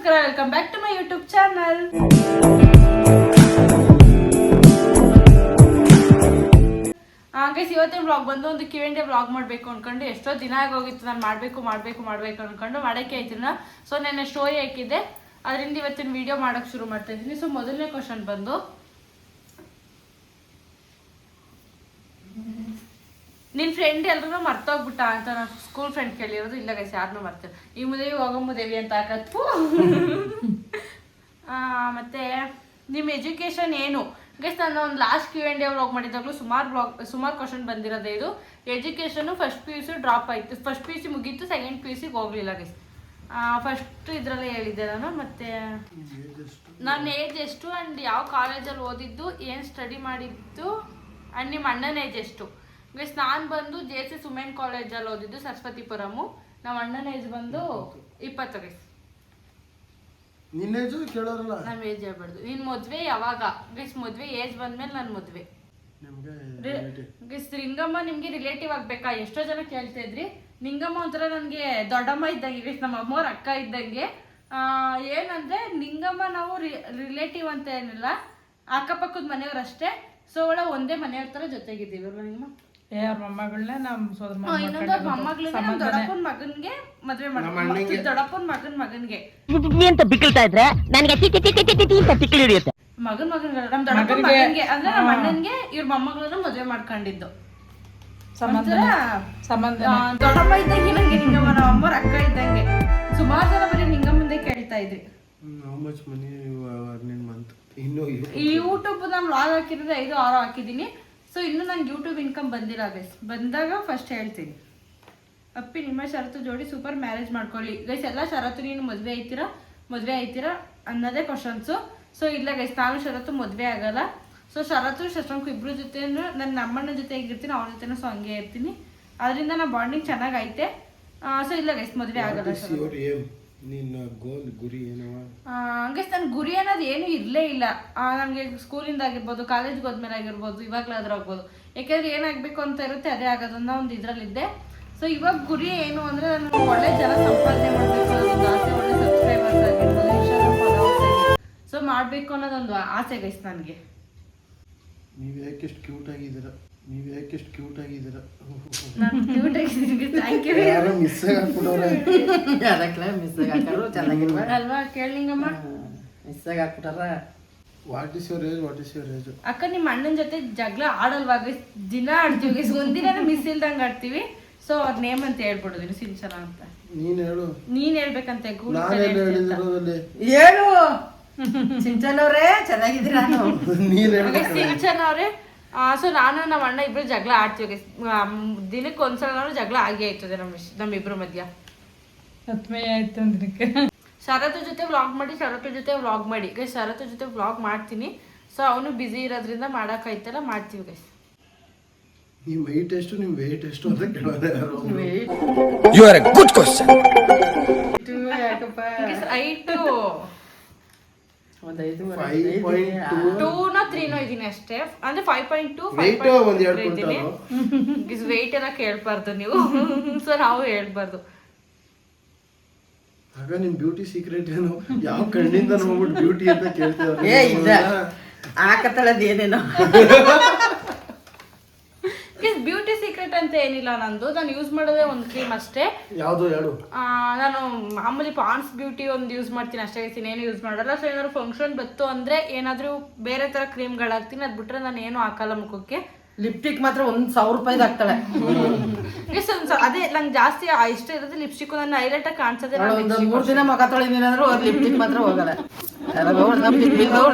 ನಮಸ್ಕಾರ, welcome back to my YouTube channel. Guys, ಇವತ್ತಿನ blog ಬಂದು ಒಂದು Q&A ಬ್ಲಾಗ್ ಮಾಡಬೇಕು ಅನ್ಕೊಂಡು ಎಷ್ಟೋ ದಿನ ಆಗೋಗಿತ್ತು. ನಾನು ಮಾಡಬೇಕು ಅನ್ಕೊಂಡು ಮಾಡಕ್ಕೆ ಆಯ್ತಿಲ್ಲ. ಸೊ ನಾನು ಸ್ಟೋರಿ ಹಾಕಿದ್ದೆ, ಅದರಿಂದ ಇವತ್ತಿನ ವಿಡಿಯೋ ಮಾಡೋಕ್ಕೆ ಶುರು ಮಾಡ್ತಾ ಇದ್ದೀನಿ. ಸೊ ಮೊದಲನೇ ಕ್ವಶನ್ ಬಂದು, ನಿನ್ನ ಫ್ರೆಂಡ್ ಎಲ್ಲರೂ ಮರ್ತೋಗ್ಬಿಟ್ಟ ಅಂತ ನಾನು ಸ್ಕೂಲ್ ಫ್ರೆಂಡ್ ಕೇಳಿರೋದು. ಇಲ್ಲ ಗೈಸ್, ಯಾರನ್ನೂ ಮರ್ತೇವೆ. ಈ ಮುದೇವಿ ಹೋಗಮ್ಮ ದೇವಿ ಅಂತ ಹಾಕತ್ತು. ಮತ್ತೆ ನಿಮ್ಮ ಎಜುಕೇಶನ್ ಏನು ಗೈಸ್? ನಾನು ಒಂದು ಲಾಸ್ಟ್ Q&A ವ್ಲಾಗ್ ಮಾಡಿದಾಗಲೂ ಸುಮಾರು ಕ್ವಶನ್ ಬಂದಿರೋದೇ. ಇದು ಎಜುಕೇಷನು ಫಸ್ಟ್ PUC ಡ್ರಾಪ್ ಆಯಿತು. ಫಸ್ಟ್ PUC ಮುಗೀತು, ಸೆಕೆಂಡ್ PUCಗೆ ಹೋಗಲಿಲ್ಲ ಗೈಸ್. ಫಸ್ಟ್ ಇದರಲ್ಲೇ ಹೇಳಿದ್ದೆ ನಾನು. ಮತ್ತು ನನ್ನ ಏಜ್ ಎಷ್ಟು ಆ್ಯಂಡ್ ಯಾವ ಕಾಲೇಜಲ್ಲಿ ಓದಿದ್ದು, ಏನು ಸ್ಟಡಿ ಮಾಡಿದ್ದು, ಆ್ಯಂಡ್ ನಿಮ್ಮ ಅಣ್ಣನ ಏಜ್ ಎಷ್ಟು ಗೈಸ್? ನಾನು ಬಂದು JC ವುಮೆನ್ ಕಾಲೇಜಲ್ಲಿ ಓದಿದ್ದು, ಸರಸ್ವತಿಪುರಮು. ನಮ್ಮ ಅಣ್ಣನ ಏಜ್ ಬಂದು 20 ಗೈಸ್. ನಿನ್ನ ಏಜ್ ಕೇಳೋರಲ್ಲ, ನಮ್ಮ ಏಜ್ ಹೇಳ್ಬಾರ್ದು. ನಿನ್ನ ಮದುವೆ ಯಾವಾಗ ಗೈಸ್? ಮದುವೆ ಏಜ್ ಬಂದ್ಮೇಲೆ ನನ್ನ ಮದುವೆ ಗೈಸ್. ಲಿಂಗಮ್ಮ ನಿಮಗೆ ರಿಲೇಟಿವ್ ಆಗಬೇಕಾ? ಎಷ್ಟೋ ಜನ ಕೇಳ್ತಾ ಇದ್ರಿ. ನಿಂಗಮ್ಮ ಒಂಥರ ನನಗೆ ದೊಡ್ಡಮ್ಮ ಇದ್ದಂಗೆ ಗೈಸ್, ನಮ್ಮ ಅಮ್ಮವ್ರ ಅಕ್ಕ ಇದ್ದಂಗೆ. ಏನಂದರೆ ನಿಂಗಮ್ಮ ನಾವು ರಿಲೇಟಿವ್ ಅಂತ ಏನಿಲ್ಲ, ಅಕ್ಕಪಕ್ಕದ ಮನೆಯವ್ರು ಅಷ್ಟೇ. ಸೊ ಒಳ ಒಂದೇ ಮನೆಯವ್ರ ಥರ ಜೊತೆಗಿದ್ದೀವಿ ಅಲ್ವಾ ನಿಂಗಮ್ಮ? ಅವ್ರ ಮೊಮ್ಮಗಳನ್ನ ನಮ್ಮ ಸೋದರ ಇನ್ನೊಂದು ಅವ್ರ ಮೊಮ್ಮಗಳನ್ನ ನಮ್ಮ ದೊಡ್ಡಪ್ಪನ ಮಗನ್ಗೆ ಮದುವೆ ಮಾಡ್ತೀವಿ. ದೊಡ್ಡಪ್ಪನ ಮಗನ್ಗೆ ಅಂತ ಬಿಕ್ಕಳ್ತಾ ಇದ್ರೆ ನನಗೆ ತಿಕ್ಕಿ ಹಿಡಿಯುತ್ತೆ. ಮಗನ್ಗಳು ನಮ್ಮ ದೊಡ್ಡಪ್ಪನ ಮಗನ್ಗೆ ಅಂದ್ರೆ ನಮ್ಮ ಅಣ್ಣನ್ಗೆ ಇವ್ರ ಮೊಮ್ಮಗಳನ್ನ ಮದುವೆ ಮಾಡ್ಕೊಂಡಿದ್ದು. ದೊಡ್ಡಮ್ಮ ಇದ್ದಂಗೆ ನಂಗೆ ನಿಂಗಮ್ಮ, ನಮ್ಮ ಅಮ್ಮವ್ರ ಅಕ್ಕ ಇದ್ದಂಗೆ. ಸುಮಾರು ಜನ ಬರೀ ನಿಂಗಮ್ಮಂದೇ ಕೇಳ್ತಾ ಇದ್ರಿ. ಯೂಟ್ಯೂಬ್ ನಾನು ವ್ಲಾಗ್ ಹಾಕಿರೋದು 5-6 ಹಾಕಿದ್ದೀನಿ. ಸೊ ಇನ್ನೂ ನಂಗೆ ಯೂಟ್ಯೂಬ್ ಇನ್ಕಮ್ ಬಂದಿಲ್ಲ ಗೈಸ್. ಬಂದಾಗ ಫಸ್ಟ್ ಹೇಳ್ತೀನಿ. ಅಪ್ಪಿ ನಿಮ್ಮ ಷರತ್ತು ಜೋಡಿ ಸೂಪರ್ ಮ್ಯಾರೇಜ್ ಮಾಡ್ಕೊಳ್ಳಿ ಗೈಸ್. ಎಲ್ಲ ಷರತ್ತು ನೀನು ಮದುವೆ ಆಯ್ತೀರಾ ಅನ್ನೋದೇ ಕ್ವಶನ್ಸು. ಸೊ ಇಲ್ಲ ಗೈಸ್, ನಾನು ಷರತ್ತು ಮದುವೆ ಆಗಲ್ಲ. ಸೊ ಷರತ್ತು ಶಶಾಂಕ್ ಇಬ್ಬರ ಜೊತೆ ನನ್ನ ಅಮ್ಮನ ಜೊತೆ ಹೇಗಿರ್ತೀನಿ ಅವ್ರ ಜೊತೆನೂ ಸೊ ಹಂಗೆ ಇರ್ತೀನಿ. ಅದರಿಂದ ನಮ್ಮ ಬಾಂಡಿಂಗ್ ಚೆನ್ನಾಗೈತೆ. ಸೊ ಇಲ್ಲ ಗೈಸ್, ಮದುವೆ ಆಗಲ್ಲ. ಹಂಗೆ ನನ್ನ ಗುರಿ ಅನ್ನೋದು ಏನು ಇರಲೇ ಇಲ್ಲ. ನನಗೆ ಸ್ಕೂಲಿಂದ ಆಗಿರ್ಬೋದು, ಕಾಲೇಜ್ಗೆ ಹೋದ್ಮೇಲೆ ಆಗಿರ್ಬೋದು, ಇವಾಗಲಾದ್ರೂ ಆಗ್ಬೋದು. ಯಾಕೆಂದ್ರೆ ಏನಾಗಬೇಕು ಅಂತ ಇರುತ್ತೆ ಅದೇ ಆಗೋದನ್ನ ಒಂದು ಇದರಲ್ಲಿದ್ದೆ. ಸೊ ಇವಾಗ ಗುರಿ ಏನು ಅಂದರೆ ನಾನು ಒಳ್ಳೆ ಜನ ಸಂಪಾದನೆ ಮಾಡಬೇಕು ಅನ್ನೋದೊಂದು ಆಸೆ, ಒಳ್ಳೆ ಸಬ್ಸ್ಕ್ರೈಬರ್ಸ್ ಆಗಿರ್ಬೋದು, ಇನ್ಸ್ಟಾಗ್ರಾಮ್ ಫಾಲೋವರ್ಸ್ ಆಗಿರ್ಬೋದು. ಸೊ ಮಾಡಬೇಕು ಅನ್ನೋದೊಂದು ಆಸೆ ಗೈಸ್ ನನಗೆ. ನೀವು ಯಾಕೆ ಎಷ್ಟು ಕ್ಯೂಟ್ ಆಗಿದ್ದೀರಾ? ನಾನು ಕ್ಯೂಟ್ ಆಗಿದ್ದೀನಿ. Thank you. ಯಾರೋ ಮಿಸ್ ಆಗ್ಬಿಟ್ಟವ್ರೆ. ಅಲ್ವಾ? ಕೇಳಿಂಗಮ್ಮ ಮಿಸ್ ಹಾಕ್ಬಿಟ್ಟಾರ. What is your age? ಅಕ್ಕ, ನಿಮ್ಮ ಅಣ್ಣನ ಜೊತೆ ಜಗಳ ಆಡಲ್ವಾ ಗೈಸ್? ದಿನ ಆಡ್ತೀವಿ ಗೈಸ್, ಒಂದಿನ ಮಿಸ್ ಇಲ್ದಂಗೆ ಆಡ್ತೀವಿ. ಸೊ ಅವ್ರ ನೇಮ್ ಅಂತ ಹೇಳ್ಬಿಡೋದಿನಿ, ಸಿಂಚನ ಅಂತ. ನೀನ್ ಹೇಳ್ಬೇಕಂತೆ. ಹೇಳು ಸಿಂಚನ್ ಅವ್ರೆ, ಚೆನ್ನಾಗಿದ್ದೀರಾ? ಸಿಂಚನ್ ಅವ್ರೆ. ಸೊ ನಾನು ನಮ್ಮ ಅಣ್ಣ ಇಬ್ರು ಜಗಳ ಆಡ್ತೀವಿ ಗೈಸ್. ದಿನಕ್ಕೆ ಒಂದ್ಸಲ ಜಗಳ ಆಗೇ ಆಯ್ತದೆ ನಮ್ಮಿಬ್ರು ಮಧ್ಯ. ಆಯ್ತು ದಿನಕ್ಕೆ. ಶರತ್ ಜೊತೆ ವ್ಲಾಗ್ ಮಾಡಿ ಗೈಸ್. ಶರತ್ ಜೊತೆ ವ್ಲಾಗ್ ಮಾಡ್ತೀನಿ. ಸೊ ಅವನು ಬ್ಯುಸಿ ಇರೋದ್ರಿಂದ ಮಾಡೋಕ್ಕಾಯ್ತಲ್ಲ, ಮಾಡ್ತೀವಿ ಗೈಸ್. ನಿಮ್ಮ ವೆಯ್ಟ್ ಎಷ್ಟು, ನಿಮ್ಮ ವೆಯ್ಟ್ ಎಷ್ಟು ಅಂತ ಕೇಳೋದು. You are a good question. Height 2-3 ಇದೀನಿ ಅಷ್ಟೇ. ಅಂದ್ರೆ 5.2 ಇದ್ದೀನಿ. ವೆಯ್ಟ್ ಎಲ್ಲ ಕೇಳ್ಬಾರ್ದು ನೀವು. ಸೊ ನಾವು ಹೇಳ್ಬಾರ್ದು. ಆಗ ನಿಮ್ ಬ್ಯೂಟಿ ಸೀಕ್ರೆಟ್ ಏನು? ಯಾವ ಕಣ್ಣಿಂದ ನೋಡ್ಬಿಟ್ಟು ಬ್ಯೂಟಿ ಅಂತ ಕೇಳ್ತೀವಿ. ಹಾಕತ್ತಳದೇನೇನೋ ಬ್ಯೂಟಿ ಸೀಕ್ರೆಟ್ ಅಂತ ಏನಿಲ್ಲ ನಂದು. ನಾನು ಯೂಸ್ ಮಾಡೋದೇ ಒಂದು ಕ್ರೀಮ್ ಅಷ್ಟೇ. ಯಾವುದು ಹೇಳು? ನಾನು ಮಾಮೂಲಿ ಪಾಂಡ್ಸ್ ಬ್ಯೂಟಿ ಒಂದು ಯೂಸ್ ಮಾಡ್ತೀನಿ ಅಷ್ಟೇ, ಏನು ಯೂಸ್ ಮಾಡಲ್ಲ. ಸೊ ಏನಾದ್ರು ಫಂಕ್ಷನ್ ಬತ್ತು ಅಂದರೆ ಏನಾದರೂ ಬೇರೆ ಥರ ಕ್ರೀಮ್ಗಳಾಗ್ತೀನಿ. ಅದು ಬಿಟ್ಟರೆ ನಾನು ಏನು ಹಾಕಲ್ಲ ಮುಖಕ್ಕೆ. ಲಿಪ್ಸ್ಟಿಕ್ ಮಾತ್ರ 1,000 ರೂಪಾಯಿದು ಹಾಕ್ತಾಳೆ. ಅದೇ ನಂಗೆ ಜಾಸ್ತಿ ಇಷ್ಟ ಇರೋದು ಲಿಪ್ಸ್ಟಿಕ್. ನನ್ನ ಹೈಲೈಟಾಗಿ ಕಾಣಿಸೋದೇ 3 ದಿನ ಮುಖ ತೊಳಿದೀನಾದ್ರೂ ಲಿಪ್ಸ್ಟಿಕ್ ಮಾತ್ರ ಹೋಗಲ್ಲ.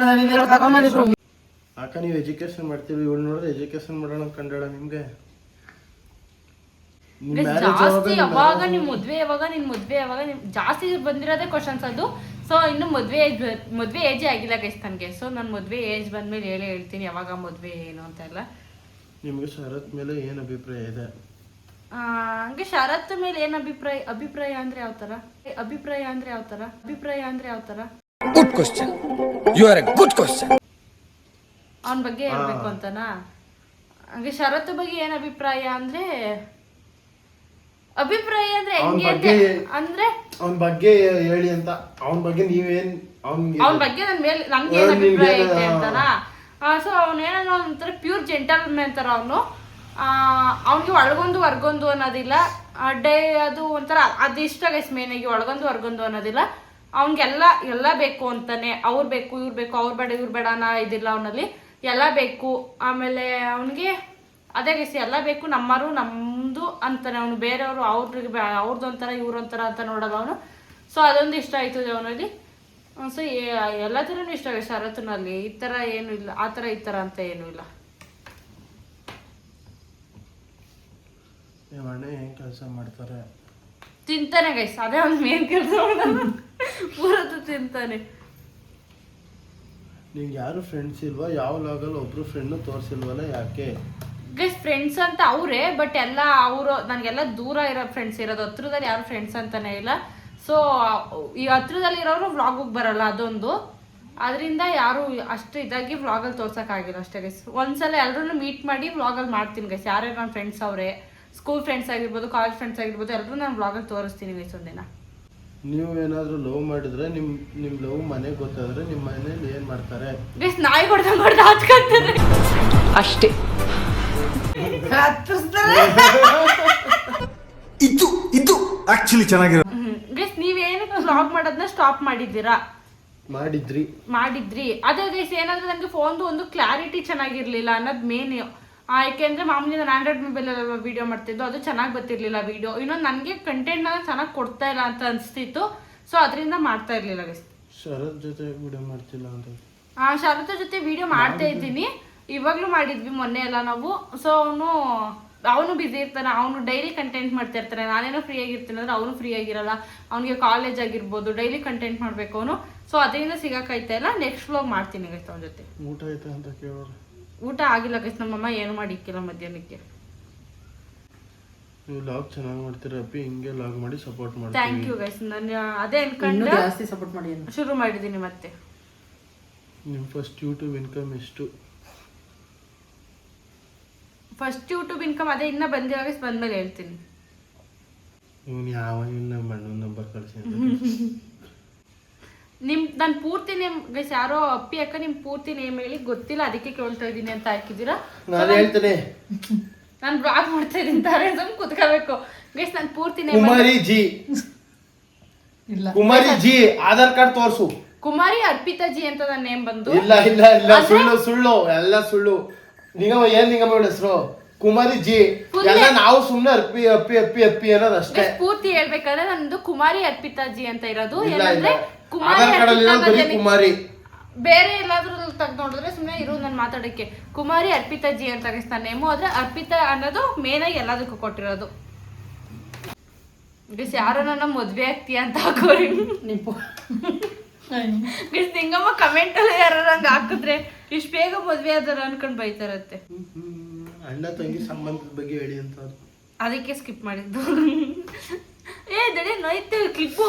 ಅಕ್ಕ, ನೀವು ಎಜುಕೇಶನ್ ಮಾಡ್ತೀವಿ, ಇವಳು ನೋಡಿದ್ರೆ ಎಜುಕೇಶನ್ ಮಾಡೋಣ ಕಂಡಾಳ ನಿಮ್ಗೆ. ಜಾಸ್ತಿ ಯಾವಾಗ ನಿಮ್ ಮದ್ವೆ ಯಾವಾಗ ಜಾಸ್ತಿ ಬಂದಿರೋದೇ ಕ್ವಶನ್ಸ್ ಅದು. ಸೊ ಇನ್ನು ಮದ್ವೆ ಏಜೇ ಆಗಿಲ್ಲ ಗೈಸ್ ನನಗೆ. ಸೊ ನಾನು ಮದ್ವೆ ಏಜ್ ಬಂದ್ಮೇಲೆ ಹೇಳ್ತೀನಿ ಯಾವಾಗ ಮದ್ವೆ ಏನು ಅಂತ ಎಲ್ಲ. ನಿಮ್ಗೆ ಶರತ್ ಮೇಲೆ ಏನ್ ಅಭಿಪ್ರಾಯ ಇದೆ? ಹಂಗೆ ಶರತ್ ಮೇಲೆ ಏನ್ ಅಭಿಪ್ರಾಯ ಅಂದ್ರೆ ಯಾವ ತರ? Good question. You are a good question. ಅವನ ಬಗ್ಗೆ ಹೇಳ್ಬೇಕು ಅಂತನಾ? ಹಂಗೆ ಶರತ್ ಬಗ್ಗೆ ಏನ್ ಅಭಿಪ್ರಾಯ ಅಂದ್ರೆ ಅಭಿಪ್ರಾಯ ಅಂದ್ರೆ ಅವ್ನ್ ಹೆಂಗೆ ಬಗ್ಗೆ ಅಂದ್ರೆ ಅವನ ಬಗ್ಗೆ ಹೇಳಿ ಅಂತ. ಅವನ ಬಗ್ಗೆ ನೀವೇನ್ ಅವನ ಬಗ್ಗೆ ನನ್ ಮೇಲೆ ನಮ್ಗೆ ಏನ್ ಅಭಿಪ್ರಾಯ ಐತೆ ಅಂತನಾ. ಸೊ ಅವನೇನೋ ಒಂಥರ ಪ್ಯೂರ್ ಜೆಂಟಲ್ಮೆನ್ ತರ ಅವನು. ಅವ್ನಿಗೆ ಒಳಗೊಂದು ಹೊರ್ಗೊಂದು ಅನ್ನೋದಿಲ್ಲ. ಅದು ಒಂಥರ ಅದು ಇಷ್ಟ ಗೈಸ್. ಮೇನಾಗಿ ಒಳಗೊಂದು ಹೊರ್ಗೊಂದು ಅನ್ನೋದಿಲ್ಲ. ಅವ್ನಿಗೆಲ್ಲ ಬೇಕು ಅಂತಾನೆ. ಅವ್ರು ಬೇಕು ಇವ್ರು ಬೇಕು, ಅವ್ರು ಬೇಡ ಇವ್ರು ಬೇಡ ಅನ್ನೋ ಇದಿಲ್ಲ ಅವನಲ್ಲಿ. ಎಲ್ಲ ಬೇಕು. ಆಮೇಲೆ ಅವನಿಗೆ ಅದೇ ಗೈಸ್ ಎಲ್ಲ ಬೇಕು, ನಮ್ಮರು ನಮ್ಮದು ಅಂತಾನೆ. ಅವನು ಬೇರೆಯವರು ಅವ್ರದ್ದು ಒಂಥರ ಇವ್ರೊಂಥರ ಅಂತ ನೋಡಲ್ಲ ಅವನು. ಸೊ ಅದೊಂದು ಇಷ್ಟ ಆಯ್ತು ಅವನಲ್ಲಿ. ಸೊ ಎಲ್ಲ ಥರನೂ ಇಷ್ಟ ಆಗುತ್ತೆ ಶರತ್ನಲ್ಲಿ. ಈ ಥರ ಏನೂ ಇಲ್ಲ, ಆ ಥರ ಈ ಥರ ಅಂತ ಏನೂ ಇಲ್ಲ. ಅಣ್ಣ ಏನ್ ಕೆಲಸ ಮಾಡ್ತಾರೆ? ತಿಂತಾನೆ ಗೈಸ್, ಅದೇ ಅವ್ನು ಮೇನ್ ಕೆಲಸ ಪೂರತ್ತು ತಿಂತಾನೆ. ನಿಂಗೆ ಯಾರು ಫ್ರೆಂಡ್ಸ್ ಇಲ್ವಾ? ಯಾವ ಲಾಗಲ್ಲಿ ಒಬ್ರು ಫ್ರೆಂಡ್ ತೋರಿಸಿಲ್ವಲ್ಲ, ಯಾಕೆ? ಗೈಸ್ ಫ್ರೆಂಡ್ಸ್ ಅಂತ ಅವರೇ, ಬಟ್ ಎಲ್ಲ ಅವರು ನನಗೆಲ್ಲ ದೂರ ಇರೋ ಫ್ರೆಂಡ್ಸ್ ಇರೋದು. ಹತ್ರದಲ್ಲಿ ಯಾರು ಫ್ರೆಂಡ್ಸ್ ಅಂತಾನೆ ಇಲ್ಲ. ಸೊ ಈ ಹತ್ರದಲ್ಲಿ ಇರೋರು ವ್ಲಾಗಿಗೆ ಬರಲ್ಲ, ಅದೊಂದು. ಅದರಿಂದ ಯಾರು ಅಷ್ಟು ಇದಾಗಿ ವ್ಲಾಗಲ್ಲಿ ತೋರ್ಸೋಕ್ಕಾಗಿಲ್ಲ ಅಷ್ಟೇ ಗೈಸ್. ಒಂದ್ಸಲ ಎಲ್ಲರೂ ಮೀಟ್ ಮಾಡಿ ವ್ಲಾಗಲ್ಲಿ ಮಾಡ್ತೀನಿ ಗೈಸ್. ಯಾರೇ ನನ್ನ ಫ್ರೆಂಡ್ಸ್ ಅವರೇ, ಸ್ಕೂಲ್ ಫ್ರೆಂಡ್ಸ್ ಆಗಿರ್ಬೋದು, ಕಾಲೇಜ್ ಫ್ರೆಂಡ್ಸ್ ಆಗಿರ್ಬೋದು, ಎಲ್ಲರೂ ನಾನು ವ್ಲಾಗಲ್ಲಿ ತೋರಿಸ್ತೀನಿ ಗೈಸ್ ಒಂದಿನ. ನೀವು ಏನಾದರೂ ಲವ್ ಮಾಡಿದ್ರೆ ನಿಮ್ಮ ಲವ್ ಮನೆಗೆ ಗೊತ್ತಾದ್ರೆ ನಿಮ್ಮ ಮನೇಲಿ ಏನು ಮಾಡ್ತಾರೆ? ಗೈಸ್ ನಾಯಿ ಹೊಡೆದ ಹಚ್ಕೊಂತಾರೆ ಅಷ್ಟೇ. ಇದು ಆಕ್ಚುಲಿ ಚೆನ್ನಾಗಿರೋ. ಗೈಸ್ ನೀವೇನಕ್ಕೆ ವ್ಲಾಗ್ ಮಾಡೋದನ್ನ ಸ್ಟಾಪ್ ಮಾಡಿದ್ದೀರಾ? ಮಾಡಿದ್ರಿ. ಅದೇ ಗೈಸ್ ಏನಂದ್ರೆ ನನಗೆ ಫೋನ್ದು ಒಂದು ಕ್ಲಾರಿಟಿ ಚೆನ್ನಾಗಿರ್ಲಿಲ್ಲ ಅನ್ನೋದು ಮೇನ್. ಯಾಕೆಂದ್ರೆ ಮಾಮೂಲಿ ನಾನು ಆಂಡ್ರಾಯ್ಡ್ ಮೊಬೈಲಲ್ಲಿ ವಿಡಿಯೋ ಮಾಡ್ತಿದ್ದು, ಅದು ಚೆನ್ನಾಗಿ ಬರ್ತಿರ್ಲಿಲ್ಲ ವಿಡಿಯೋ. ಇನ್ನೊಂದು ನನಗೆ ಕಂಟೆಂಟ್ನ ಚೆನ್ನಾಗಿ ಕೊಡ್ತಾ ಇಲ್ಲ ಅಂತ ಅನಿಸ್ತಿತ್ತು. ಸೊ ಅದರಿಂದ ಮಾಡ್ತಾ ಇರ್ಲಿಲ್ಲ ಗೈಸ್. ಶರತ್ ಜೊತೆ ವಿಡಿಯೋ ಮಾಡ್ತಿಲ್ಲ ಅಂತ? ಶರತ್ ಜೊತೆ ವಿಡಿಯೋ ಮಾಡ್ತಾ ಇದ್ದೀನಿ. ಇವಾಗಲೂ ಮಾಡಿದ್ವಿ ಮೊನ್ನೆ ಎಲ್ಲ ನಾವು. ಸೊ ಅವನು ಬ್ಯುಸಿ ಇರ್ತಾನೆ, ಅವನು ಡೈಲಿ ಕಂಟೆಂಟ್ ಮಾಡ್ತಾ ಇರ್ತಾನೆ. ನಾನೇನೋ ಫ್ರೀ ಆಗಿರ್ತೀನಿ ಅಂದ್ರೆ ಅವನು ಫ್ರೀ ಆಗಿರಲ್ಲ. ಅವನಿಗೆ ಕಾಲೇಜ್ ಆಗಿರ್ಬೋದು, ಡೈಲಿ ಕಂಟೆಂಟ್ ಮಾಡಬೇಕು ಅವನು. ಸೊ ಅದರಿಂದ ಸಿಗೋಕ್ಕಾಯ್ತಾ ಇಲ್ಲ. ನೆಕ್ಸ್ಟ್ ವ್ಲಾಗ್ ಮಾಡ್ತೀನಿ ಗೈಸ್ ಅವನ ಜೊತೆ. ಊಟ ಆಯ್ತಾ ಅಂತ ಕೇಳೋರು. ಊಟ ಆಗಿಲ್ಲ ಗೈಸ್, ನಮ್ಮಮ್ಮ ಏನು ಮಾಡಿ ಇಕ್ಕಿಲ್ಲ ಮಧ್ಯಾಹ್ನಕ್ಕೆ. ನೀವು ಲಾಗ್ ಚೆನ್ನಾಗಿ ಮಾಡ್ತೀರಾ ಅಪ್ಪಿ, ಹಿಂಗೆ ಲಾಗ್ ಮಾಡಿ ಸಪೋರ್ಟ್ ಮಾಡಿ. Thank you guys. ನಾನು ಅದೇ ಅನ್ಕೊಂಡು ಜಾಸ್ತಿ ಸಪೋರ್ಟ್ ಮಾಡಿ ಶುರು ಮಾಡಿದ್ದೀನಿ ಮತ್ತೆ. ನಿಮ್ಮ ಫಸ್ಟ್ ಯೂಟ್ಯೂಬ್ ಇನ್ಕಮ್ ಎಷ್ಟು? ಫಸ್ಟ್ ಯೂಟ್ಯೂಬ್ ಇನ್ಕಮ್ ಅದೇ ಇನ್ನೂ ಬಂದಿರೋ ಗೈಸ್, ಬಂದ್ಮೇಲೆ ಹೇಳ್ತೀನಿ. ಇವನು ಯಾವ ನಮ್ಮ ಅಣ್ಣನ ನಂಬರ್ ಕಳಿಸಿ. ನನ್ನ ಪೂರ್ತಿ ನೇಮ್ ಗೈಸ್ ಯಾರೋ ಅಪ್ಪಿ ಅಕ್ಕ ನಿಮ್ಮ ಪೂರ್ತಿ ನೇಮ್ ಹೇಳಿ ಗೊತ್ತಿಲ್ಲ, ಅದಕ್ಕೆ ಕೇಳ್ತಾ ಇದ್ದೀನಿ ಅಂತ ಹಾಕಿದ್ದೀರಾ. ನಾನು ಹೇಳ್ತೇನೆ, ನಾನು ಬ್ಲಾಗ್ ಮಾಡ್ತಾ ಇದ್ದೀನಿ ತಾರೆ ಕೂತ್ಕೋಬೇಕು ಗೈಸ್. ನನ್ನ ಪೂರ್ತಿ ನೇಮ್ ಕುಮಾರಿ ಜಿ. ಇಲ್ಲ, ಕುಮಾರಿ ಜಿ ಆಧಾರ್ ಕಾರ್ಡ್ ತೋರ್ಸು. ಕುಮಾರಿ ಅರ್ಪಿತಾ ಜಿ ಅಂತ ನನ್ನ ನೇಮ್ ಬಂದು. ಇಲ್ಲ ಸುಳ್ಳು ಎಲ್ಲ ಸುಳ್ಳು. ನಿಗಮ ಹೆಸರು ಕುಮಾರಿ ಜಿ. ಎಲ್ಲ ನಾವು ಸುಮ್ನೆ ಅಪ್ಪಿ ಅಪ್ಪಿ ಅಪ್ಪಿ ಅಪ್ಪಿ ಅನ್ನೋದು ಅಷ್ಟೇ. ಪೂರ್ತಿ ಹೇಳ್ಬೇಕಾದ್ರೆ ನಂದು ಕುಮಾರಿ ಅರ್ಪಿತಾ ಜಿ ಅಂತ ಇರೋದು. ಇಲ್ಲ, ಏನಂದ್ರೆ ಆಧಾರ್ ಕಾರ್ಡ್ ಅಲ್ಲಿ ಬರೀ ಕುಮಾರಿ. ಬೇರೆ ಎಲ್ಲಾದ್ರೂ ತೆಗ್ದು ನೋಡಿದ್ರೆ ಸುಮ್ಮನೆ ಇರು ನಾನು ಮಾತಾಡಕ್ಕೆ. ಕುಮಾರಿ ಅರ್ಪಿತಾ ಜಿ ಅಂತ ನನ್ನ ನೇಮು. ಆದ್ರೆ ಅರ್ಪಿತಾ ಅನ್ನೋದು ಮೇನ್ ಆಗಿ ಎಲ್ಲದಕ್ಕೂ ಕೊಟ್ಟಿರೋದು. ಗೈಸ್ ಯಾರೋ ನನ್ನ ಮದ್ವೆ ಆಗ್ತೀಯ ಅಂತ ಹಾಕೋರಿ ಗೈಸ್. ನಿಂಗಮ್ಮ ಕಮೆಂಟ್ ಅಲ್ಲಿ ಯಾರು ಹಂಗ ಹಾಕಿದ್ರೆ ಇಷ್ಟು ಬೇಗ ಮದ್ವೆ ಆದಾರ ಅನ್ಕೊಂಡ್ ಬೈತಾರತ್ತೆ. ಅಣ್ಣ ತಂಗಿ ಸಂಬಂಧದ ಬಗ್ಗೆ ಹೇಳಿ ಅಂತ ಅದಕ್ಕೆ ಸ್ಕಿಪ್ ಮಾಡಿದ್ದು. ದಡಿ ನೋಯ್ತು ಕ್ಲಿಪ್ಪು.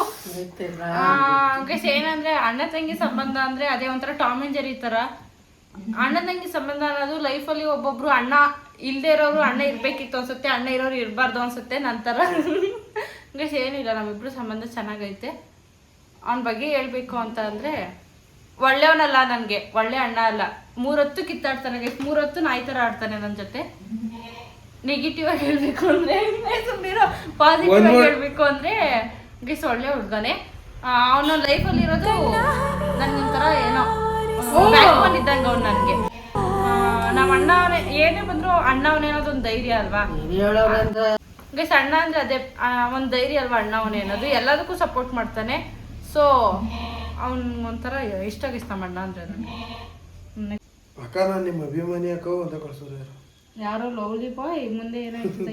ಗೈಸ್ ಏನಂದ್ರೆ ಅಣ್ಣ ತಂಗಿ ಸಂಬಂಧ ಅಂದ್ರೆ ಅದೇ ಒಂಥರ ಟಾಮ್ ಅಂಡ್ ಜೆರಿ ತರ. ಅಣ್ಣ ತಂಗಿ ಸಂಬಂಧ ಅನ್ನೋದು ಲೈಫಲ್ಲಿ ಒಬ್ಬೊಬ್ರು ಅಣ್ಣ ಇಲ್ದೇ ಇರೋರು ಅಣ್ಣ ಇರ್ಬೇಕಿತ್ತು ಅನ್ಸುತ್ತೆ, ಅಣ್ಣ ಇರೋರು ಇರಬಾರ್ದು ಅನ್ಸುತ್ತೆ ನಂತರ. ಗೈಸ್ ಏನಿಲ್ಲ, ನಮ್ಮಿಬ್ರು ಸಂಬಂಧ ಚೆನ್ನಾಗೈತೆ. ಅವನ ಬಗ್ಗೆ ಹೇಳ್ಬೇಕು ಅಂತ ಅಂದ್ರೆ ಒಳ್ಳೆಯವನಲ್ಲ, ನನಗೆ ಒಳ್ಳೆ ಅಣ್ಣ ಅಲ್ಲ. 3 ಹೊತ್ತು ಕಿತ್ತಾಡ್ತಾನೆ ಗೈಸ್, 3 ಹೊತ್ತು ನಾಯಿ ಥರ ಆಡ್ತಾನೆ ನನ್ನ ಜೊತೆ. ನೆಗೆಟಿವ್ ಆಗಿ ಹೇಳ್ಬೇಕು ಅಂದ್ರೆ ಪಾಸಿಟಿವ್ ಆಗಿ ಹೇಳ್ಬೇಕು ಅಂದ್ರೆ ಗೈಸ್ ಒಳ್ಳೆ ಹುಡ್ಗನೆ. ಅವನ ಲೈಫಲ್ಲಿ ಇರೋದು ನನ್ಗೊಂಥರ ಏನೋ ಬ್ಯಾಕ್ ಇದ್ದಂಗೆ ಅವ್ನು ನನಗೆ. ನಮ್ಮ ಅಣ್ಣ ಏನೇ ಬಂದ್ರು ಅಣ್ಣ ಅವನೇನೋದು ಒಂದು ಧೈರ್ಯ ಅಲ್ವಾ ಗೈಸ್. ಅಣ್ಣ ಅಂದ್ರೆ ಅದೇ ಒಂದು ಧೈರ್ಯ ಅಲ್ವಾ ಅಣ್ಣ ಅವನೇನೋದು. ಎಲ್ಲದಕ್ಕೂ ಸಪೋರ್ಟ್ ಮಾಡ್ತಾನೆ. ಸೊ ಅವ್ನು ಒಂಥರ ಇಷ್ಟ ಗೈಸ್ ನಮ್ಮ ಅಣ್ಣ ಅಂದ್ರೆ ನನಗೆ. ಅಕ್ಕ ನಾನು ನಿಮ್ಮ ಅಭಿಮಾನಿ ಅಕ್ಕ ಅಂತ ಕಳ್ಸೋರು ಯಾರು? ಯಾರೋ ಲವ್ಲಿ ಬಾಯ್ ಮುಂದೆ ಏನಾಯ್ತು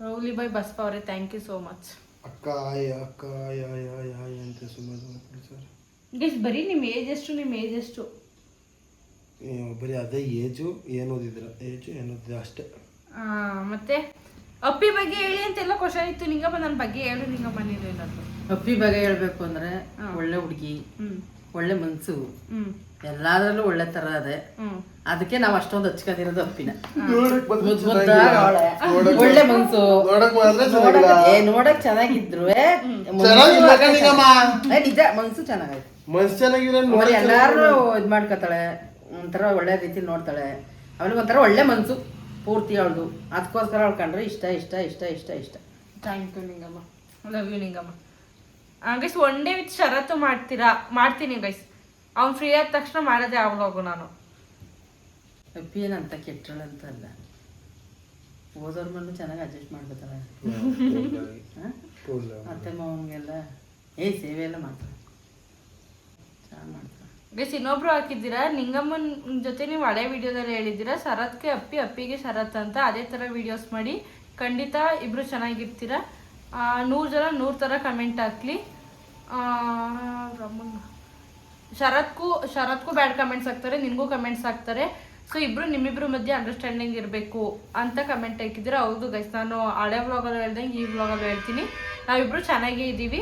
ಲವ್ಲಿ ಬಾಯ್ ಬಸ್ಪ ಅವರೇ, ಥ್ಯಾಂಕ್ ಯು ಸೋ ಮಚ್. ಅಕ್ಕ ಆಯ್ ಅಕ್ಕ ಆಯ್ ಆಯ್ ಆಯ್ ಆಯ್ ಅಂತ ಸುಮ್ಮನೆ ಕಳ್ಸೋರು ಗೈಸ್. ಬರೀ ನಿಮ್ಮ ಏಜ್ ಎಷ್ಟು? ಬರೀ ಅದೇ ಏಜು, ಏನು ಓದಿದ್ರ ಏಜು ಏನು ಓದಿದ್ರೆ ಅಷ್ಟೇ. ಮತ್ತೆ ಅಪ್ಪಿ ಬಗ್ಗೆ ಹೇಳಿ ಅಂತೆಲ್ಲ ಕ್ವಶನ್ ಇತ್ತು. ನಿಂಗಮ್ಮ ನನ್ನ ಬಗ್ಗೆ ಹೇಳು. ನಿಂಗಮ್ಮ ನೀನು ಏನಾದ್ರು ಅಪ್ಪಿ ಬಗ್ಗೆ ಹೇಳ್ಬೇಕು ಅಂದ್ರೆ ಒಳ್ಳೆ ಹುಡುಗಿ, ಒಳ್ಳೆ ಮನ್ಸು ಹ್ಮ್ ಎಲ್ಲಾದ್ರಲ್ಲೂ ಒಳ್ಳೆ ತರ ಅದೇ ಹ್ಮ್ ಅದಕ್ಕೆ ನಾವ್ ಅಷ್ಟೊಂದು ಹಚ್ಕೊಂಡಿರೋದು ಅಪ್ಪಿನ ನೋಡಕ್ ಬಂದ್ರೆ ಮುದ್ದು ಮುದ್ದಾಗ್ ಅವಳೆ. ಒಳ್ಳೆ ಮನ್ಸು ನೋಡಕ್ ಮಾತ್ರ ಚೆನ್ನಾಗಿಲ್ಲ. ನೋಡಕ್ ಚೆನ್ನಾಗಿದ್ರು ಚೆನ್ನಾಗಿಲ್ಲ ಕಣಿಗಮ್ಮ. ನಿಜ ಮನ್ಸು ಚೆನ್ನಾಗೈತೆ ಮನ್ಸ್ ಚೆನ್ನಾಗಿರೋ ಆಮೇಲೆ ಎಲ್ಲಾರು ಇದ್ ಮಾಡ್ಕೊತಾಳೆ ಒಂಥರ ಒಳ್ಳೆ ರೀತಿ ನೋಡ್ತಾಳೆ ಆಮೇಲೆ ಒಂಥರ ಒಳ್ಳೆ ಮನ್ಸು ಪೂರ್ತಿ ಅವಳ್ದು ಅದಕ್ಕೋಸ್ಕರ ಅವಳು ಕಂಡ್ರೆ ಇಷ್ಟ ಇಷ್ಟ ಇಷ್ಟ ಇಷ್ಟ ಇಷ್ಟ thank you Ningamma, love you Ningamma. Guys one day with Sharath ಮಾಡ್ತೀನಿ ಗೈಸ್. ಅವ್ನು ಫ್ರೀ ಆದ ತಕ್ಷಣ ಮಾಡೋದೇ ಯಾವಾಗಲೂ ನಾನು. ಅಪ್ಪಿ ಏನಂತ ಕೆಟ್ಟಳಂತ ಅಲ್ಲ, ಓದೋರ್ ಮಣ್ಣು ಚೆನ್ನಾಗಿ ಅಡ್ಜಸ್ಟ್ ಮಾಡ್ಕೊತಾಳೆ. ಅತ್ತೆ ಮಾವನಿಗೆಲ್ಲ ಸೇವೆ ಎಲ್ಲ ಮಾಡ್ತಾಳೆ, ಚೆನ್ನಾಗಿ ಮಾಡ್ತಾಳೆ. ಗೈಸ್ ಇನ್ನೊಬ್ರು ಹಾಕಿದ್ದೀರಾ, ನಿಂಗಮ್ಮನ ಜೊತೆ ನೀವು ಹಳೆ ವಿಡಿಯೋದಲ್ಲಿ ಹೇಳಿದ್ದೀರಾ ಶರತ್ಗೆ ಅಪ್ಪಿಗೆ ಶರತ್ ಅಂತ. ಅದೇ ಥರ ವಿಡಿಯೋಸ್ ಮಾಡಿ, ಖಂಡಿತ ಇಬ್ರು ಚೆನ್ನಾಗಿರ್ತೀರ. 100 ಜನ 100 ಥರ ಕಮೆಂಟ್ ಹಾಕ್ಲಿ. ಶರತ್ಗೂ ಬ್ಯಾಡ್ ಕಮೆಂಟ್ಸ್ ಹಾಕ್ತಾರೆ, ನಿನಗೂ ಕಮೆಂಟ್ಸ್ ಹಾಕ್ತಾರೆ. ಸೊ ನಿಮ್ಮಿಬ್ರು ಮಧ್ಯೆ ಅಂಡರ್ಸ್ಟ್ಯಾಂಡಿಂಗ್ ಇರಬೇಕು ಅಂತ ಕಮೆಂಟ್ ಹಾಕಿದ್ದೀರಾ. ಹೌದು ಗೈಸ್, ನಾನು ಹಳೆ ವ್ಲಾಗಲ್ಲಿ ಹೇಳ್ದಂಗೆ ಈ ವ್ಲಾಗಲ್ಲಿ ಹೇಳ್ತೀನಿ, ನಾವಿಬ್ರು ಚೆನ್ನಾಗೇ ಇದ್ದೀವಿ.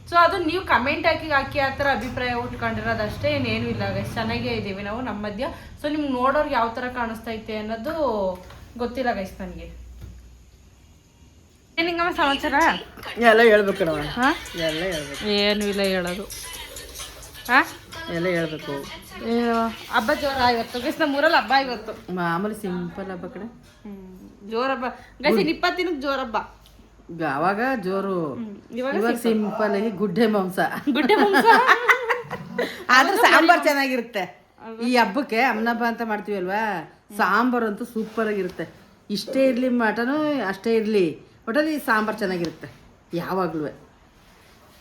ಸೊ ಅದು ನೀವು ಕಮೆಂಟ್ ಹಾಕಿ ಆ ಥರ ಅಭಿಪ್ರಾಯ ಉಟ್ಕೊಂಡಿರೋದು ಅಷ್ಟೇ, ಇನ್ನೇನು ಇಲ್ಲ ಗೈಸ್. ಚೆನ್ನಾಗೇ ಇದ್ದೀವಿ ನಾವು ನಮ್ಮ ಮಧ್ಯ. ಸೊ ನಿಮ್ಗೆ ನೋಡೋರ್ಗೆ ಯಾವ ಥರ ಕಾಣಿಸ್ತೈತೆ ಅನ್ನೋದು ಗೊತ್ತಿಲ್ಲ ಗೈಸ್ ನನಗೆ. ಏನಿಂಗಮ್ಮ ಸಮಾಚಾರ? ಎಲ್ಲ ಹೇಳ್ಬೇಕು ನಾವು, ಹಾಂ ಎಲ್ಲ ಹೇಳ್ಬೇಕು, ಏನೂ ಇಲ್ಲ ಹೇಳೋದು. ಹಾಂ ಎಲ್ಲ ಹೇಳ್ಬೇಕು. ಹಬ್ಬ ಜೋರ ಇವತ್ತು ಗೈಸ್, ನಮ್ಮೂರಲ್ಲಿ ಹಬ್ಬ ಇವತ್ತು. ಮಾಮೂಲಿ ಸಿಂಪಲ್ ಹಬ್ಬ ಕಡೆ, ಜೋರ ಹಬ್ಬ ಗೈಸ್. 20 ದಿನಕ್ಕೆ ಜೋರ ಹಬ್ಬ. ಅವಾಗ ಜೋರು, ಇವಾಗ ಸಿಂಪಲ್ ಆಗಿ ಗುಡ್ಡೆ ಮಾಂಸ. ಆದ್ರೆ ಸಾಂಬಾರ್ ಚೆನ್ನಾಗಿರುತ್ತೆ. ಈ ಹಬ್ಬಕ್ಕೆ ಅಮ್ಮನಬ್ಬ ಅಂತ ಮಾಡ್ತೀವಿ ಅಲ್ವಾ, ಸಾಂಬಾರು ಅಂತೂ ಸೂಪರ್ ಆಗಿರುತ್ತೆ. ಇಷ್ಟೇ ಇರ್ಲಿ ಮಟನು ಅಷ್ಟೇ ಇರ್ಲಿ, ಒಟ್ಟಲ್ಲಿ ಸಾಂಬಾರು ಚೆನ್ನಾಗಿರುತ್ತೆ ಯಾವಾಗ್ಲೂ.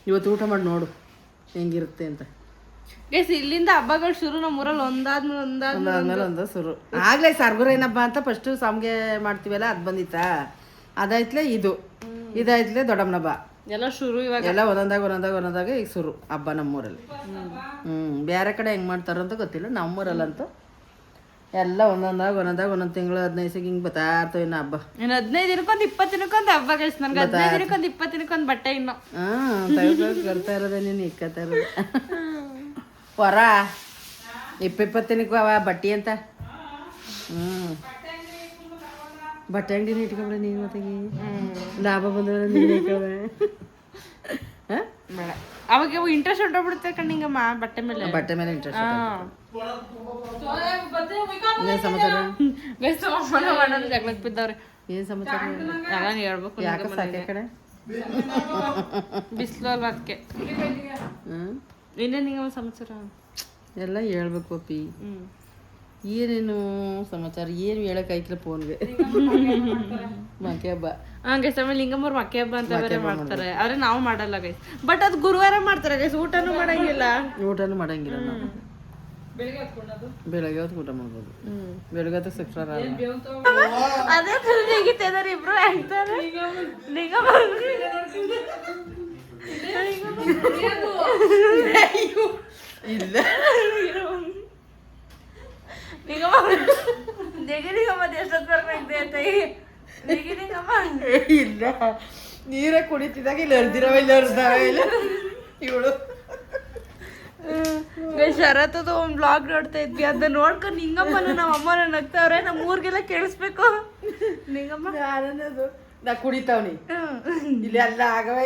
ಇವತ್ತು ಊಟ ಮಾಡಿ ನೋಡು ಹೆಂಗಿರುತ್ತೆ ಅಂತ. ಗೈಸ್ ಇಲ್ಲಿಂದ ಹಬ್ಬಗಳು ಶುರು ನಮ್ಮೂರಲ್ಲಿ ಒಂದಾದ್ಮೇಲೆ ಒಂದು ಶುರು ಆಗ್ಲೇ. ಸರ್ಗುರೇನ ಹಬ್ಬ ಅಂತ ಫಸ್ಟ್ ಸಾಮ್ಗೆ ಮಾಡ್ತೀವಲ್ಲ, ಅದು ಬಂದಿತ್ತಾ, ಅದಾಯ್ತಲೇ ಇದಾಯ್ತಲೇ ದೊಡ್ಡಮ್ಮನ ಹಬ್ಬ ಎಲ್ಲ ಶುರು. ಇವಾಗ ಎಲ್ಲ ಒಂದೊಂದಾಗ ಈಗ ಶುರು ಹಬ್ಬ ನಮ್ಮೂರಲ್ಲಿ. ಬೇರೆ ಕಡೆ ಹೆಂಗ್ ಮಾಡ್ತಾರಂತ ಗೊತ್ತಿಲ್ಲ, ನಮ್ಮೂರಲ್ಲಂತೂ ಎಲ್ಲ ಒಂದೊಂದು ತಿಂಗಳು 15 ದಿವಸಕ್ಕೆ ಹಿಂಗೆ ಬರ್ತಾ ಇರ್ತವೆ ಇನ್ನು ಹಬ್ಬ. ಇನ್ನು 15 ದಿನಕ್ಕೊಂದು 20 ದಿನಕ್ಕೊಂದು ಹಬ್ಬ ಗೈಸ್. ನನ್ಗೆ 15 ದಿನಕ್ಕೊಂದು 20 ದಿನಕ್ಕೊಂದು ಬಟ್ಟೆ ಇನ್ನು ಬರ್ತಾ ಇರೋದೇ ನೀನು ಇಕ್ಕತಾ ಇರೋದು. ಹೊರ 20 ದಿನಕ್ಕೂ ಅವ ಬಟ್ಟೆ ಅಂತ. ಬಟ್ಟೆ ಅಂಗಡಿನ ಇಟ್ಕೊಬೇಡ ನೀನು, ಮತ್ತಿಗೆ ಲಾಭ ಬಂದ್ರೆ ನೀನು ಇಟ್ಕೊಬೇಡ. ಬೇಡ, ಅವಾಗ ಇಂಟ್ರೆಸ್ಟ್ ಹೊಂಟೋಗ್ಬಿಡುತ್ತೆ ಕಣ್ಣಿಂಗಮ್ಮ ಬಟ್ಟೆ ಮೇಲೆ ಇಂಟ್ರೆಸ್ಟ್. ಏನ್ ಸಮಾಚಾರ? ಜಗಳಕ್ಕೆ ಬಿದ್ದವ್ರೆ. ಏನ್ ಸಮಾಚಾರ? ಎಲ್ಲ ಹೇಳ್ಬೇಕು. ಯಾಕೆ ಸಾಕೆ ಕಡೆ ಬಿಸಿಲು ಅಲ್ವ ಅದಕ್ಕೆ. ಇನ್ನೇನಿಂಗಮ್ಮ ಸಮಾಚಾರ? ಎಲ್ಲ ಹೇಳ್ಬೇಕು ಅಪ್ಪಿ. ಏನೇನು ಸಮಾಚಾರ ಏನು ಹೇಳಕ್ ಆಯ್ತಿಲ್ಲ ಫೋನ್ಗೆ. ಮಕ್ಕೆ ಹಬ್ಬ ಗೈಸ್, ಆಮೇಲೆ ಲಿಂಗಮ್ಮವ್ರು ಮಕ್ಕೆ ಹಬ್ಬ ಅಂತ ಬೇರೆ ಮಾಡ್ತಾರೆ, ಆದ್ರೆ ನಾವು ಮಾಡಲ್ಲ ಗೈಸ್. ಬಟ್ ಅದು ಗುರುವಾರ ಮಾಡ್ತಾರೆ ಗೈಸ್, ಊಟನೂ ಮಾಡಂಗಿಲ್ಲ ನಾವು. ಬೆಳಗ್ಗೆ ಹೊತ್ತು ಊಟ ಮಾಡ್ಬೋದು, ಬೆಳಗ್ಗೆ ಹೊತ್ತು ಶುಕ್ರವಾರ. ಅದೇ ತರ ನೆಗಿತಿದಾರೆ ಇಬ್ರು ಆಗ್ತಾರೆ. ಇಲ್ಲ ಇಲ್ಲ, ನೀರೇ ಕುಡಿತಿದ್ದಾಗ ಇಲ್ಲ ಅರ್ದಿರವ ಇಲ್ಲ ಇವಳು. ಶರತ್ತದು ಒಂದು ಬ್ಲಾಗ್ ನೋಡ್ತಾ ಇದ್ವಿ, ಅದನ್ನ ನೋಡ್ಕೊಂಡು ನಿಂಗಮ್ಮನ ನಮ್ಮ ಅಮ್ಮನ ನಗ್ತಾವ್ರೆ. ನಮ್ಮ ಊರಿಗೆಲ್ಲ ಕೇಳಿಸ್ಬೇಕು. ನಿಂಗಮ್ಮ ನಾ ಕುಡಿತಾವ್ನಿ ಇಲ್ಲಿ ಅಲ್ಲ ಆಗವ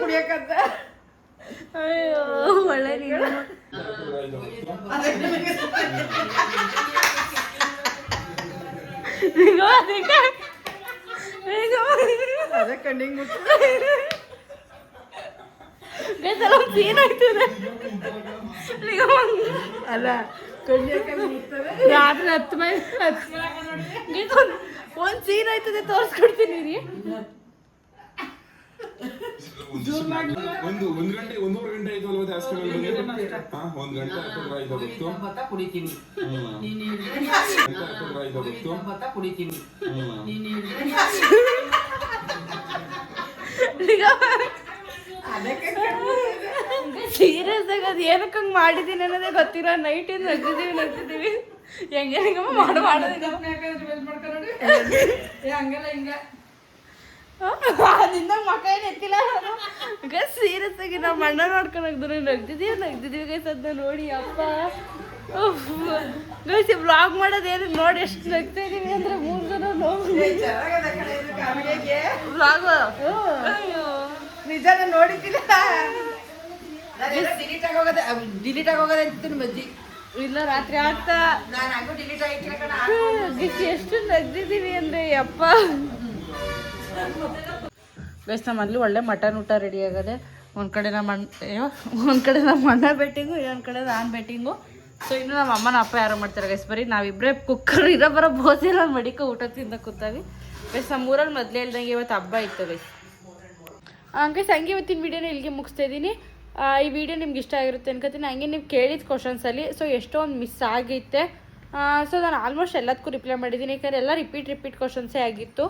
ಕುಡಿಯಕಂತ. ಅಯ್ಯೋ ಒಳ್ಳೆ ನಿಂಗಮ್ಮ. ಅದೇ ಕಣ್ಣಿಂಗ್ ಅಲ್ಲ ರಾತ್ರಿ 10 ಮೈಲ್ ಒಂದ್ ಸೀನ್ ಆಯ್ತದೆ, ತೋರ್ಸ್ಕೊಡ್ತೀನಿ ರೀ. ಒಂದು ಗಂಟೆ 1.5 ಗಂಟೆ ಆಯ್ತು ಅಲ್ವಾ ಹಾಸ್ಪಿಟಲ್ ಬಂದು? 1 ಗಂಟೆ ಕುಡಿತೀನಿ ಸೀರಿಯಸ್ ಆಗಿ ಅದು ಏನಕ್ಕೆ ಹಂಗೆ ಮಾಡಿದ್ದೀನಿ ಅನ್ನೋದೇ ಗೊತ್ತಿಲ್ಲ. ನೈಟಿಂದ ನಗ್ತಿದ್ದೀವಿ ಹೆಂಗೆ ಮಾಡೋದಿಲ್ಲ. ನಿನ್ನ ಮಕ್ಕ ಏನು ಎತ್ತಿಲ್ಲ ಗೈಸ್ ಸೀರಿಯಸ್ ಆಗಿ ನಮ್ಮ ಅಣ್ಣ ನೋಡ್ಕೊಂಡು ನಗ್ದಿದ್ದೀವಿ ಗೈಸ್ ಅದನ್ನ ನೋಡಿ ಅಪ್ಪ ಗೈಸ್ ವ್ಲಾಗ್ ಮಾಡೋದೇನು ನೋಡಿ ಎಷ್ಟು ನಗ್ತಾ ಇದೀವಿ ಅಂದ್ರೆ 3 ಜನ ವ್ಲಾಗ್ ನಿಜ ನಾನು ನೋಡಿದ್ದಿಲ್ಲ, ಡಿಲೀಟ್ ಆಗೋಗದೆ ಅಂತಿತ್ತು ನಿಮ್ಮ ಅಜ್ಜಿ. ಇಲ್ಲ ರಾತ್ರಿ ಆಗ್ತಾ ನಾನು ಹಂಗೂ ಡಿಲೀಟ್ ಆಗಿಲ್ಲ ಕಣ. ಗೈಸ್ ಎಷ್ಟು ನಗ್ದಿದ್ದೀವಿ ಅಂದ್ರೆ ಅಪ್ಪ ಗೈಸ್ ನಮ್ಮಲ್ಲಿ ಒಳ್ಳೆ ಮಟನ್ ಊಟ ರೆಡಿ ಆಗದೆ. ಒಂದು ಕಡೆ ನಮ್ಮ ಅಣ್ಣ ಬೆಟ್ಟಿಂಗು, ಇನ್ನೊಂದು ಕಡೆ ನಾನು ಬೆಟ್ಟಿಂಗು. ಸೊ ಇನ್ನು ನಮ್ಮ ಅಮ್ಮನ ಅಪ್ಪ ಯಾರು ಮಾಡ್ತಾರೆ ಗೈಸ್, ಬರೀ ನಾವಿಬ್ಬರೇ ಕುಕ್ಕರ್ ಇರೋ ಬರೋ ಬೋಸಿಲ್ಲ ಮಡಿಕ ಊಟ ತಿಂದ ಕೂತಾವಿ ಗೈಸ್. ನಮ್ಮ ಊರಲ್ಲಿ ಮೊದಲೇ ಹೇಳ್ದಂಗೆ ಇವತ್ತು ಹಬ್ಬ ಇತ್ತು ಗೈಸ್. ಗೈಸ್ ಹಂಗೆ ಇವತ್ತಿನ ವೀಡಿಯೋನ ಇಲ್ಲಿಗೆ ಮುಗಿಸ್ತಾ ಇದ್ದೀನಿ. ಈ ವಿಡಿಯೋ ನಿಮ್ಗೆ ಇಷ್ಟ ಆಗಿರುತ್ತೆ ಅನ್ಕೋತೀನಿ. ಹಂಗೆ ನೀವು ಕೇಳಿದ ಕ್ವಶನ್ಸಲ್ಲಿ ಸೊ ಎಷ್ಟೊಂದು ಮಿಸ್ ಆಗೈತೆ. ಸೊ ನಾನು ಆಲ್ಮೋಸ್ಟ್ ಎಲ್ಲದಕ್ಕೂ ರಿಪ್ಲೈ ಮಾಡಿದ್ದೀನಿ, ಯಾಕಂದರೆ ಎಲ್ಲ ರಿಪೀಟ್ ಕ್ವಶನ್ಸೇ ಆಗಿತ್ತು.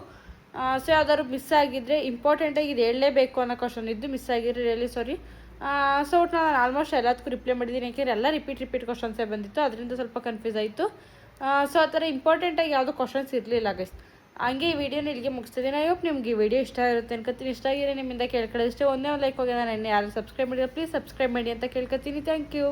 ಸೊ ಯಾವ್ದಾದ್ರು ಮಿಸ್ ಆಗಿದ್ದರೆ ಇಂಪಾರ್ಟೆಂಟಾಗಿ ಇದು ಹೇಳಲೇಬೇಕು ಅನ್ನೋ ಕ್ವಶನ್ ಇದ್ದು ಮಿಸ್ ಆಗಿದ್ರೆ ರಿಯಲಿ ಸಾರಿ. ಸೊ ಒಟ್ಟು ನಾನು ಆಲ್ಮೋಸ್ಟ್ ಎಲ್ಲದಕ್ಕೂ ರಿಪ್ಲೈ ಮಾಡಿದ್ದೀನಿ, ಯಾಕೆಂದರೆ ಎಲ್ಲ ರಿಪೀಟ್ ಕ್ವಶನ್ಸೇ ಬಂದಿತ್ತು, ಅದರಿಂದ ಸ್ವಲ್ಪ ಕನ್ಫ್ಯೂಸ್ ಆಯಿತು. ಸೊ ಆ ಥರ ಇಂಪಾರ್ಟೆಂಟಾಗಿ ಯಾವುದೋ ಕ್ವಶನ್ಸ್ ಇರಲಿಲ್ಲ ಗೈಸ್. ಹಂಗೆ ಈ ವಿಡಿಯೋನ ಇಲ್ಲಿಗೆ ಮುಗಿಸ್ತಿದ್ದೀನಿ. ಐ ಹೋಪ್ ನಿಮ್ಗೆ ಈ ವಿಡಿಯೋ ಇಷ್ಟ ಇರುತ್ತೆ ಅನ್ಕೋತೀನಿ. ಇಷ್ಟ ಆಗಿದ್ರೆ ನಿಮ್ಮಿಂದ ಕೇಳ್ಕೊಳ್ಳೋದು ಇಷ್ಟೇ. ಒಂದೇ ಒಂದು ಲೈಕ್ ಹೋಗಿ ನಾನು ಯಾರು ಸಬ್ಸ್ಕ್ರೈಬ್ ಮಾಡಿದ್ರೆ ಪ್ಲೀಸ್ ಸಬ್ಸ್ಕ್ರೈಬ್ ಮಾಡಿ ಅಂತ ಕೇಳ್ಕೊತೀನಿ. Thank you.